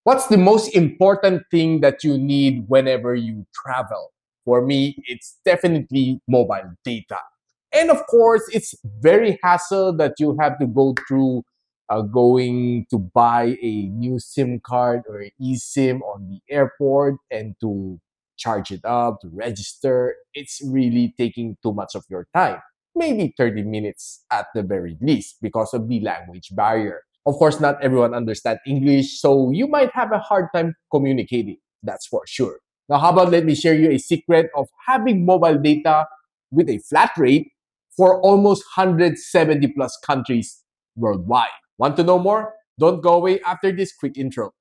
What's the most important thing that you need whenever you travel? For me, it's definitely mobile data. And of course, it's very hassle that you have to go through going to buy a new SIM card or an eSIM on the airport and to charge it up, to register. It's really taking too much of your time. Maybe 30 minutes at the very least because of the language barrier. Of course, not everyone understands English, so you might have a hard time communicating. That's for sure. Now, how about let me share you a secret of having mobile data with a flat rate for almost 170 plus countries worldwide. Want to know more? Don't go away after this quick intro.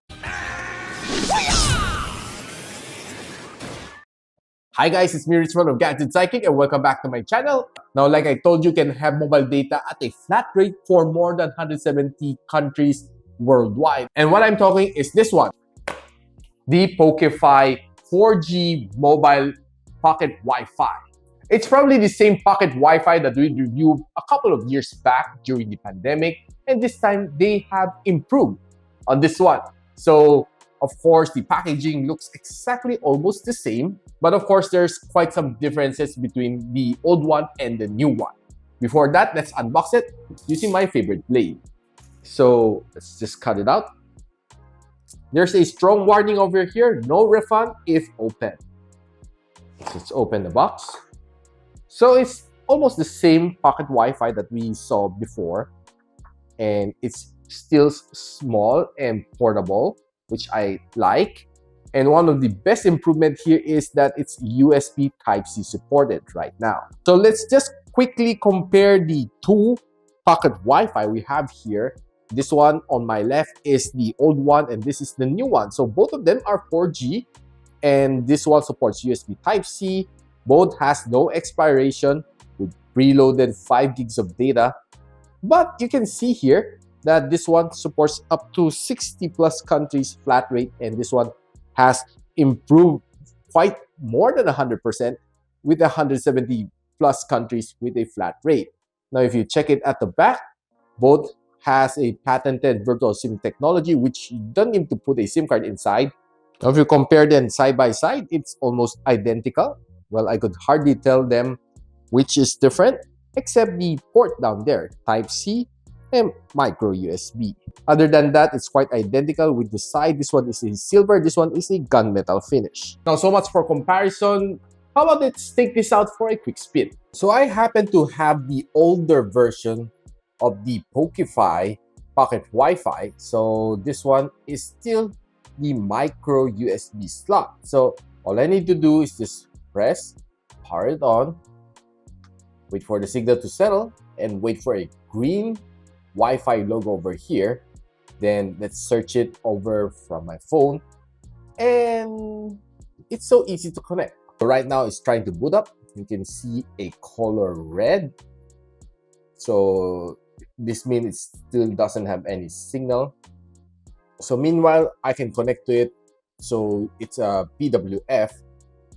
Hi guys, it's me Richmond of Gadget Sidekick and welcome back to my channel. Now, like I told you, can have mobile data at a flat rate for more than 170 countries worldwide. And what I'm talking is this one, the Pokefi 4G mobile pocket Wi-Fi. It's probably the same pocket Wi-Fi that we reviewed a couple of years back during the pandemic, and this time they have improved on this one. So, of course, the packaging looks exactly almost the same, but of course, there's quite some differences between the old one and the new one. Before that, let's unbox it using my favorite blade. So, let's just cut it out. There's a strong warning over here, no refund if open. Let's open the box. So it's almost the same pocket Wi-Fi that we saw before, and it's still small and portable, which I like. And one of the best improvement here is that it's USB Type-C supported right now. So let's just quickly compare the two pocket Wi-Fi we have here. This one on my left is the old one, and this is the new one. So both of them are 4G, and this one supports USB Type-C. Both has no expiration with preloaded 5 gigs of data. But you can see here that this one supports up to 60 plus countries flat rate, and this one has improved quite more than 100% with 170 plus countries with a flat rate. Now, if you check it at the back, both has a patented virtual SIM technology, which you don't need to put a SIM card inside. Now, if you compare them side by side, it's almost identical. Well, I could hardly tell them which is different, except the port down there, Type-C and micro USB. Other than that, it's quite identical with the side. This one is in silver, this one is a gunmetal finish. Now, so much for comparison. How about let's take this out for a quick spin? So I happen to have the older version of the Pokefi pocket Wi-Fi. So this one is still the micro USB slot. So all I need to do is just press, power it on, wait for the signal to settle, and wait for a green Wi-Fi logo over here. Then let's search it over from my phone, and it's so easy to connect. So right now it's trying to boot up. You can see a color red. So this means it still doesn't have any signal. So meanwhile, I can connect to it. So it's a PWF.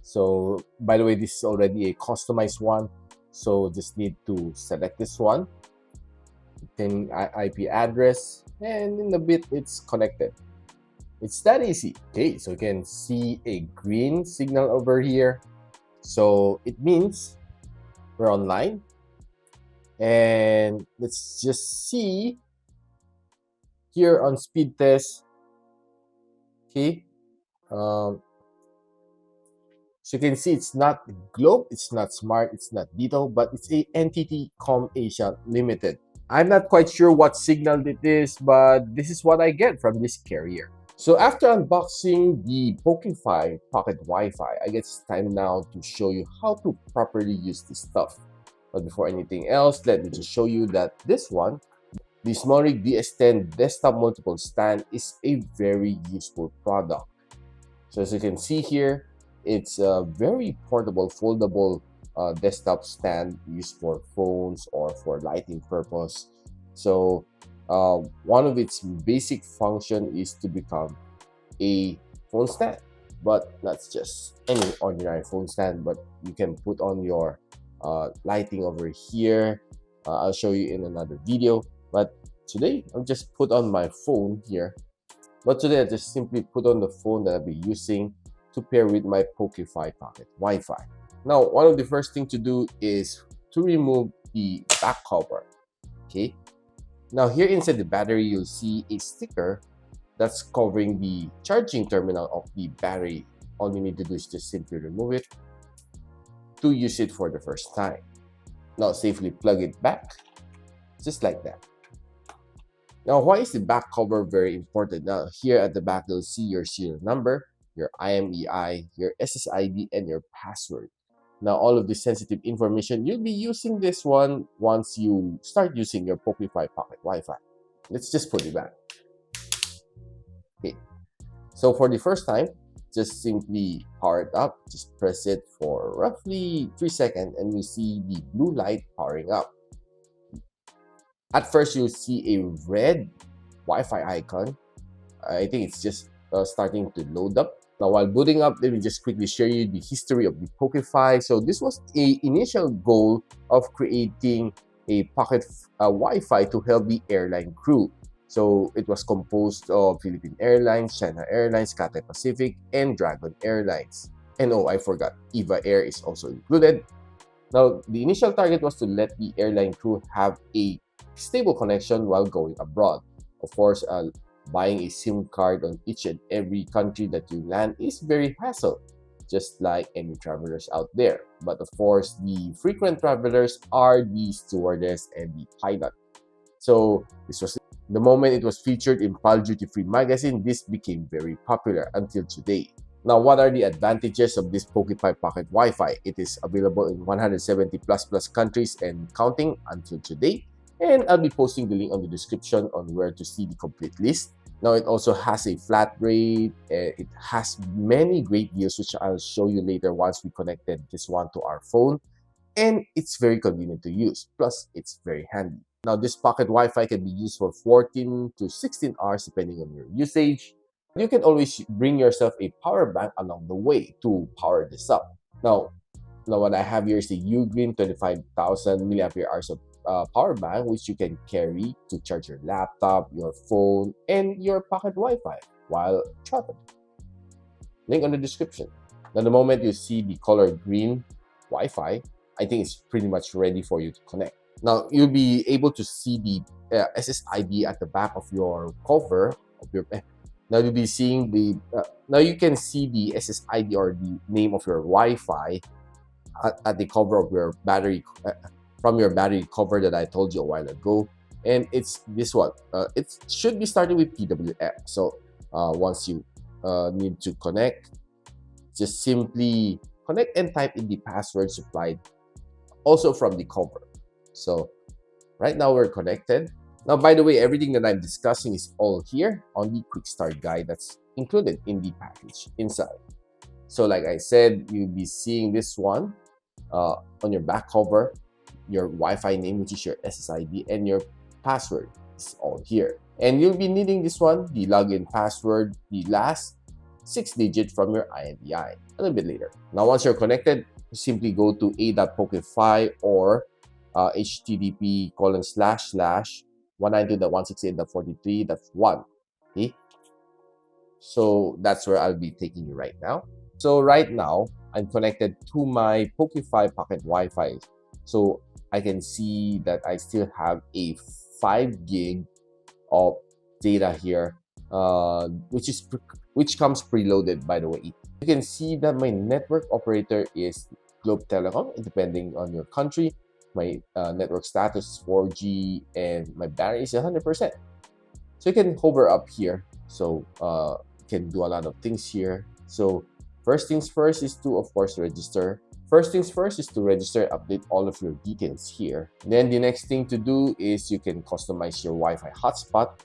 So by the way, this is already a customized one. So just need to select this one, then IP address, and in a bit it's connected. It's that easy. Okay, so you can see a green signal over here. So it means we're online. And let's just see here on speed test. Okay. So you can see it's not Globe, it's not Smart, it's not Dito, but it's a NTT Com Asia Limited. I'm not quite sure what signal it is, but this is what I get from this carrier. So after unboxing the Pokefi Pocket Wi-Fi, I guess it's time now to show you how to properly use this stuff. But before anything else, let me just show you that this one, the SmallRig DS10 Desktop Multiple Stand, is a very useful product. So as you can see here, it's a very portable, foldable desktop stand used for phones or for lighting purpose. So one of its basic function is to become a phone stand, but not just any ordinary phone stand, but you can put on your lighting over here. I'll show you in another video, but today I'll just put on my phone here But today I just simply put on the phone that I'll be using to pair with my Pokefi Pocket Wi-Fi. Now, one of the first things to do is to remove the back cover. Okay. Now here inside the battery, you'll see a sticker that's covering the charging terminal of the battery. All you need to do is just simply remove it to use it for the first time. Now safely plug it back, just like that. Now, why is the back cover very important? Now, here at the back, you'll see your serial number, your IMEI, your SSID, and your password. Now, all of this sensitive information, you'll be using this one once you start using your Pokefi Pocket Wi-Fi. Let's just put it back. Okay. So for the first time, just simply power it up. Just press it for roughly 3 seconds and you see the blue light powering up. At first, you'll see a red Wi-Fi icon. I think it's just starting to load up. Now, while booting up, let me just quickly share you the history of the Pokefi. So this was a initial goal of creating a pocket Wi-Fi to help the airline crew. So it was composed of Philippine Airlines, China Airlines, Cathay Pacific, and Dragon Airlines. And oh, I forgot, EVA Air is also included. Now, the initial target was to let the airline crew have a stable connection while going abroad. Of course, buying a SIM card on each and every country that you land is very hassle, just like any travelers out there. But of course, the frequent travelers are the stewardess and the pilot. So this was the moment it was featured in PAL Duty Free magazine. This became very popular until today. Now, what are the advantages of this Pokefi Pocket Wi-Fi? It is available in 170 plus countries and counting until today. And I'll be posting the link on the description on where to see the complete list. Now, it also has a flat rate. It has many great deals, which I'll show you later once we connected this one to our phone. And it's very convenient to use. Plus, it's very handy. Now, this pocket Wi-Fi can be used for 14 to 16 hours depending on your usage. You can always bring yourself a power bank along the way to power this up. Now what I have here is the Ugreen 25,000 milliampere hours of power bank, which you can carry to charge your laptop, your phone, and your pocket Wi-Fi while traveling. Link on the description. Now, the moment you see the color green Wi-Fi, I think it's pretty much ready for you to connect. Now, you'll be able to see the SSID at the back of your cover of your. Now you'll be seeing the. Now you can see the SSID or the name of your Wi-Fi at the cover of your battery, from your battery cover that I told you a while ago. And it's this one. It should be starting with PWM. So once you need to connect, just simply connect and type in the password supplied also from the cover. So right now we're connected. Now, by the way, everything that I'm discussing is all here on the quick start guide that's included in the package inside. So like I said, you'll be seeing this one on your back cover, your Wi-Fi name, which is your SSID, and your password is all here. And you'll be needing this one, the login password, the last 6 digits from your IMEI, a little bit later. Now, once you're connected, simply go to a.pokefi or http://192.168.43.1. Okay, so that's where I'll be taking you right now. So right now I'm connected to my Pokefi Pocket Wi-Fi, so I can see that I still have a 5 gig of data here, which comes preloaded, by the way. You can see that my network operator is Globe Telecom, depending on your country. My network status is 4G and my battery is 100%. So you can hover up here. So you can do a lot of things here. So first things first is to, of course, register. First things first is to register, update all of your details here. Then the next thing to do is you can customize your Wi-Fi hotspot.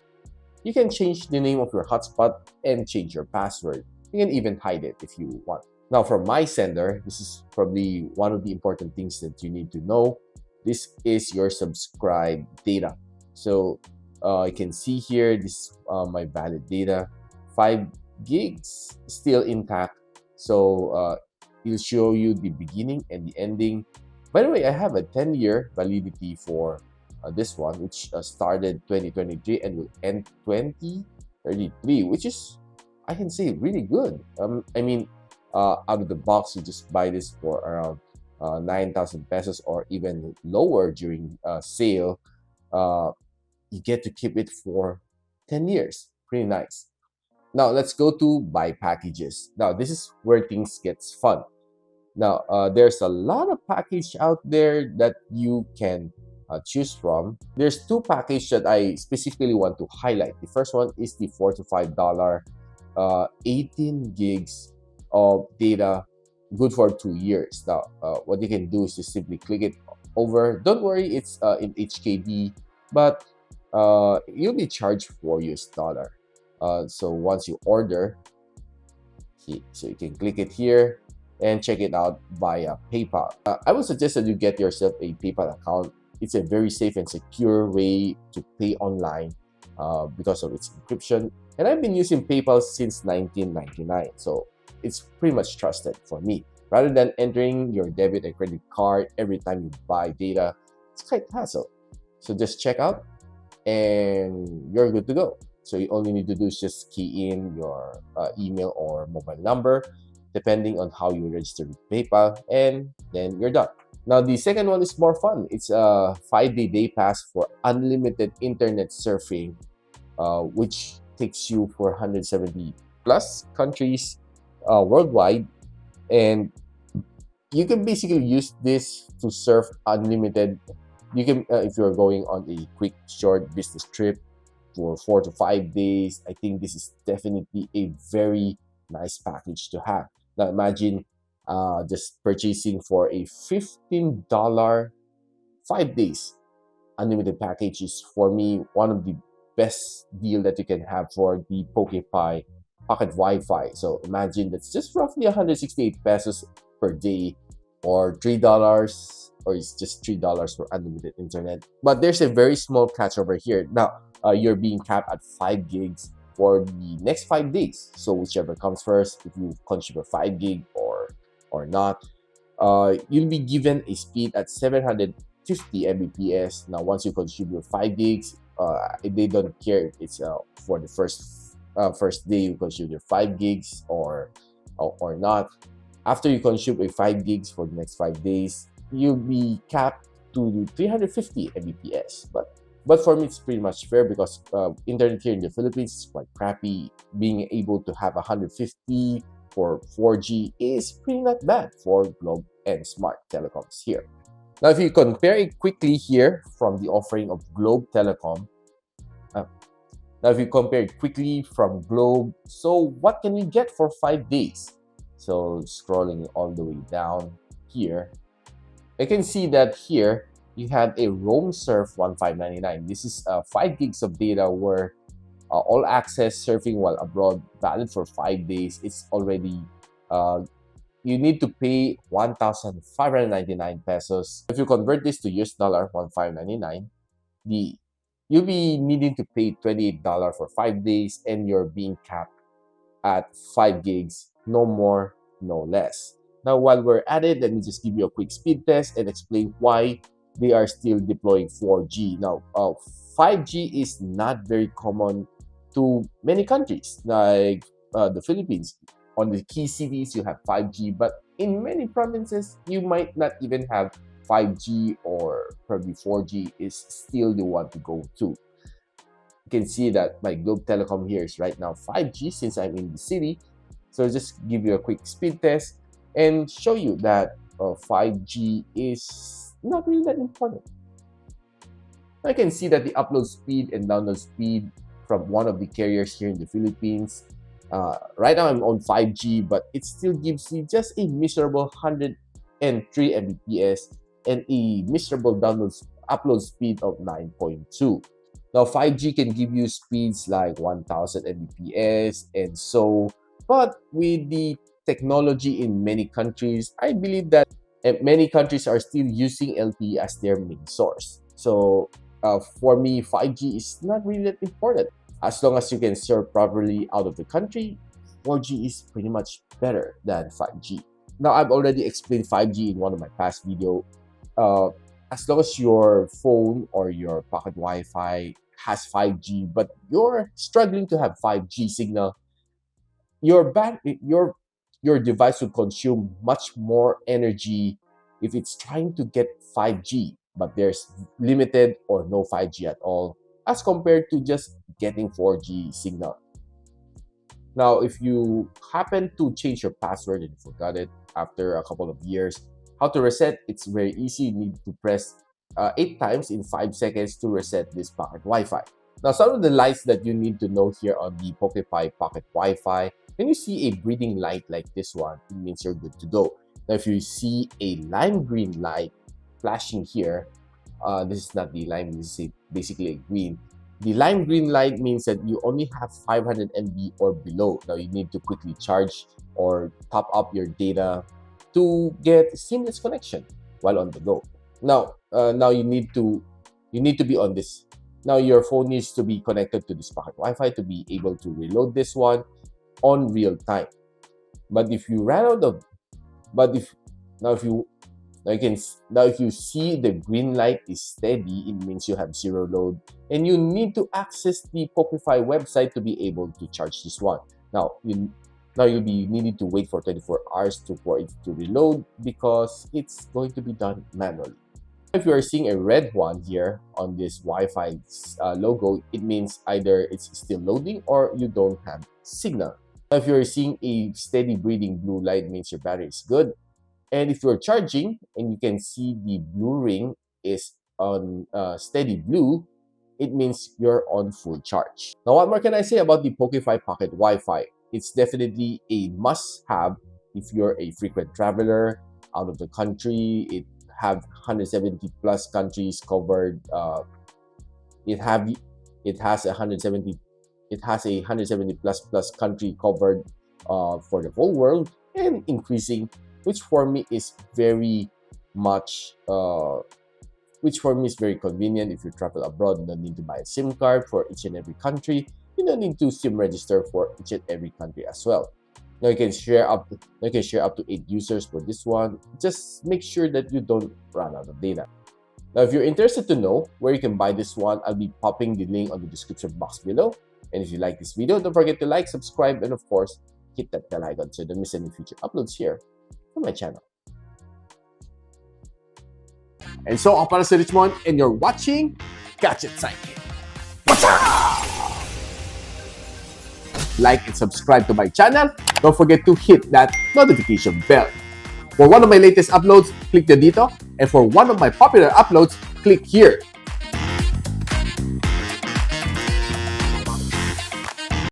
You can change the name of your hotspot and change your password. You can even hide it if you want. Now, from my sender, this is probably one of the important things that you need to know. This is your subscribed data. So you can see here, this is my valid data. 5 gigs still intact. So it'll show you the beginning and the ending. By the way, I have a 10-year validity for this one, which started 2023 and will end 2030. 33, which is, I can say, really good. I mean, out of the box, you just buy this for around 9,000 pesos or even lower during sale. Uh, you get to keep it for 10 years. Pretty nice. Now, let's go to buy packages. Now, this is where things gets fun. Now, there's a lot of package out there that you can choose from. There's two packages that I specifically want to highlight. The first one is the $4 to $5, 18 gigs of data, good for 2 years. Now, what you can do is just simply click it over. Don't worry, it's in HKD, but you'll be charged for US dollar. So once you order, so you can click it here and check it out via PayPal. I would suggest that you get yourself a PayPal account. It's a very safe and secure way to pay online because of its encryption. And I've been using PayPal since 1999, so it's pretty much trusted for me. Rather than entering your debit and credit card every time you buy data, it's quite hassle. So just check out and you're good to go. So you only need to do is just key in your email or mobile number, depending on how you register with PayPal, and then you're done. Now, the second one is more fun. It's a 5-day day pass for unlimited internet surfing, which takes you for 170 plus countries worldwide. And you can basically use this to surf unlimited. You can, if you're going on a quick, short business trip for 4 to 5 days, I think this is definitely a very nice package to have. Now imagine just purchasing for a $15 5 days unlimited package is, for me, one of the best deal that you can have for the Pokefi pocket Wi-Fi. So imagine that's just roughly 168 pesos per day, or $3, or it's just $3 for unlimited internet. But there's a very small catch over here. Now, you're being capped at 5 gigs for the next 5 days. So whichever comes first, if you consume a 5 gig or not, you'll be given a speed at 750 Mbps. Now, once you consume your 5 gigs, they don't care if it's for the first day you consume your 5 gigs or not. After you consume a 5 gigs for the next 5 days, you'll be capped to 350 Mbps. But for me, it's pretty much fair because internet here in the Philippines is quite crappy. Being able to have 150 for 4G is pretty not bad for Globe and Smart Telecoms here. Now, if you compare it quickly here from the offering of Globe Telecom, now if you compare it quickly from Globe, so what can we get for 5 days? So scrolling all the way down here, I can see that here you have a Roam Surf 1599. This is 5 gigs of data where all access surfing while abroad, valid for 5 days. It's already, you need to pay 1,599 pesos. If you convert this to US dollar, 1,599, you'll be needing to pay $28 for 5 days, and you're being capped at 5 gigs, no more, no less. Now, while we're at it, let me just give you a quick speed test and explain why they are still deploying 4G. Now, 5G is not very common to many countries, like the Philippines. On the key cities, you have 5G, but in many provinces, you might not even have 5G, or probably 4G is still the one to go to. You can see that my Globe Telecom here is right now 5G since I'm in the city. So just give you a quick speed test and show you that 5G is not really that important. I can see that the upload speed and download speed from one of the carriers here in the Philippines, right now I'm on 5G, but it still gives me just a miserable 103 Mbps and a miserable upload speed of 9.2. Now, 5G can give you speeds like 1000 Mbps and so, but with the technology in many countries, I believe that many countries are still using LTE as their main source. So for me, 5G is not really that important. As long as you can serve properly out of the country, 4G is pretty much better than 5G. Now, I've already explained 5G in one of my past videos. As long as your phone or your pocket Wi-Fi has 5G, but you're struggling to have 5G signal, your device will consume much more energy if it's trying to get 5G, but there's limited or no 5G at all, as compared to just getting 4G signal. Now, if you happen to change your password and you forgot it after a couple of years, how to reset? It's very easy. You need to press 8 times in 5 seconds to reset this pocket Wi-Fi. Now, some of the lights that you need to know here on the Pokefi pocket Wi-Fi, when you see a breathing light like this one, it means you're good to go. Now, if you see a lime green light flashing here, this is not the lime, this is basically a green. The lime green light means that you only have 500 MB or below. Now, you need to quickly charge or top up your data to get seamless connection while on the go. Now, you need to be on this. Now, your phone needs to be connected to this pocket Wi-Fi to be able to reload this one on real time. But if you ran out of, if you see the green light is steady, it means you have zero load, and you need to access the Pokefi website to be able to charge this one. Now you'll be needing to wait for 24 hours for it to reload because it's going to be done manually. If you are seeing a red one here on this Wi-Fi logo, it means either it's still loading or you don't have signal. Now, if you're seeing a steady breathing blue light, it means your battery is good. And if you're charging and you can see the blue ring is on steady blue, it means you're on full charge. Now, what more can I say about the Pokefi Pocket Wi-Fi? It's definitely a must-have if you're a frequent traveler out of the country. It have 170 plus countries covered. It has a 170 plus country covered for the whole world and increasing, which for me is very convenient. If you travel abroad, you don't need to buy a SIM card for each and every country. You don't need to SIM register for each and every country as well. Now you can share up to 8 users for this one. Just make sure that you don't run out of data. Now, if you're interested to know where you can buy this one, I'll be popping the link on the description box below. And if you like this video, don't forget to like, subscribe, and of course, hit that bell icon so you don't miss any future uploads here on my channel. And so, ako para si Richmond, and you're watching Gadget Sidekick. What's up? Like and subscribe to my channel. Don't forget to hit that notification bell. For one of my latest uploads, click the dito. And for one of my popular uploads, click here.